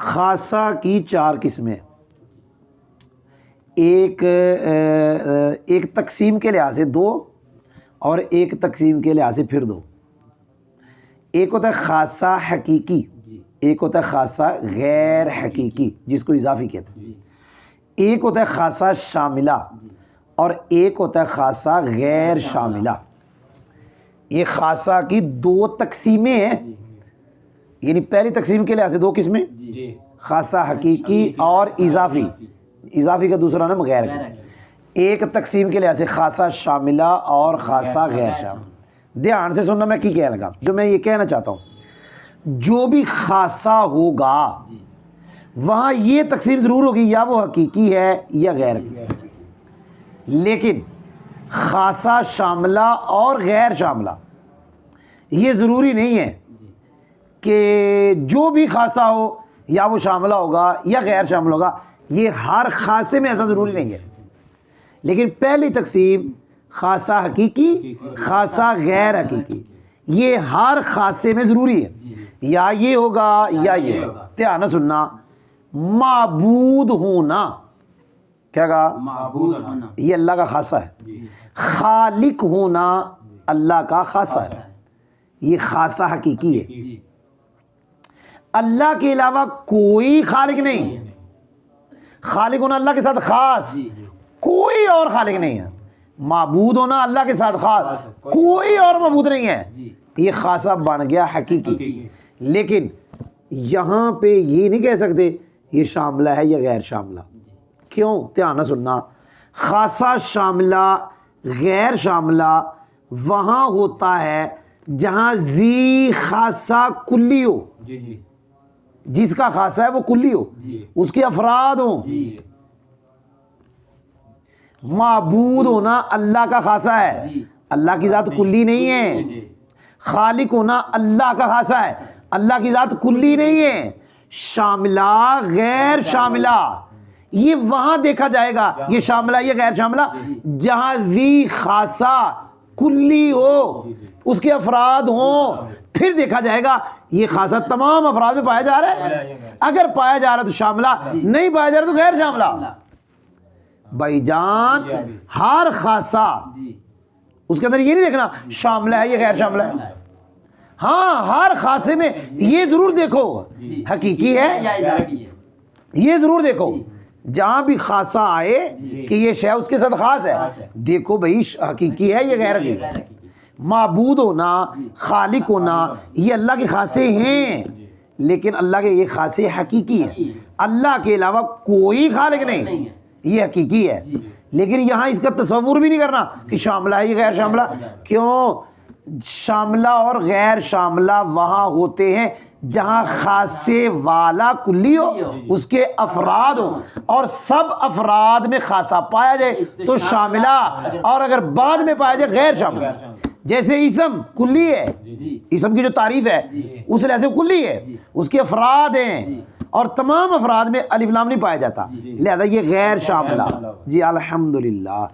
खासा की चार किस्में, एक तकसीम के लिहाज से दो और एक तकसीम के लिहाज से फिर दो। एक होता है खासा हकीकी, एक होता है खासा गैर हकीकी जिसको इजाफी कहते हैं। एक होता है खासा शामिला और एक होता है खासा गैर शामिला। ये खासा की दो तकसीमें हैं, यानी पहली तकसीम के लिहाज से दो किस्में, खासा हकीकी और इजाफी, इजाफी का दूसरा नाम गैर का। एक तकसीम के लिहाज से खासा शामिला और खासा गैर शामिल। ध्यान से सुनना मैं क्या लगा, जो मैं ये कहना चाहता हूँ, जो भी खासा होगा वहाँ ये तकसीम ज़रूर होगी, या वो हकीकी है या गैर की। लेकिन खासा शामिला और गैर शामिला ये ज़रूरी नहीं है कि जो भी खासा हो या वो शामिला होगा या गैर शामिल होगा, ये हर खासे में ऐसा ज़रूरी नहीं है। लेकिन पहली तकसीम खासा हकीकी, खासा गैर हकीकी, ये हर खासे में ज़रूरी है, या ये होगा या ये होगा। ध्यान से सुनना, माबूद होना, क्या कहा? माबूद होना, ये अल्लाह का खासा है। खालिक होना अल्लाह का खासा है, ये खासा हकीकी है। अल्लाह के अलावा कोई खालिक नहीं। खालिक होना अल्लाह के साथ खास, कोई और खालिक नहीं है। माबूद होना अल्लाह के साथ खास, कोई और माबूद नहीं है। ये खासा बन गया हकीकी। लेकिन यहाँ पे ये नहीं कह सकते ये शामिला है या गैर शामिला। क्यों? ध्यान से सुनना, खासा शामिला गैर शामिला वहाँ होता है जहाँ जी खासा कुल्ली हो, जिसका खासा है वो कुल्ली हो, उसके अफराद हो। माबूद होना अल्लाह का खासा है, अल्लाह की ज़ात कुल्ली नहीं है। खालिक होना अल्लाह का खासा है, अल्लाह की ज़ात कुल्ली नहीं है। शामिला गैर शामिला ये वहां देखा जाएगा, ये शामिला ये गैर शामिला जहां जी खासा कुल्ली हो, उसके अफराद हो, फिर देखा जाएगा ये खासा तमाम अफराद में पाया जा रहा है। अगर पाया जा रहा है तो शामिला, नहीं पाया जा रहा तो गैर शामिला। भाईजान हर खासा, उसके अंदर ये नहीं देखना शामिला है या गैर शामिला है। हाँ, हर खासे में ये जरूर देखो हकीकी है, ये जरूर देखो। जहां भी खासा आए कि ये शय उसके साथ खास है, देखो भाई हकीकी है या गैर हकीकी। माबूद होना, खालिक होना ये अल्लाह के खासे हैं, लेकिन अल्लाह के ये खासे हकीकी हैं। अल्लाह के अलावा कोई खालिक नहीं, ये हकीकी है। लेकिन यहाँ इसका तस्वुर भी नहीं करना कि शामिला है या गैर शामिला। क्यों? शामिला और गैर शामिला वहाँ होते हैं जहाँ खासे वाला कुल्ली हो, उसके अफराद हो, और सब अफराद में खासा पाया जाए तो शामिला, और अगर बाद में पाया जाए गैर शामिला। जैसे इसम कुल्ली है, इसम की जो तारीफ है उस लिहाज से कुल्ली है, उसके अफराद हैं और तमाम अफराद में अलिफ लाम नहीं पाया जाता, लिहाजा ये गैर शामिला। जी अल्हम्दुलिल्लाह।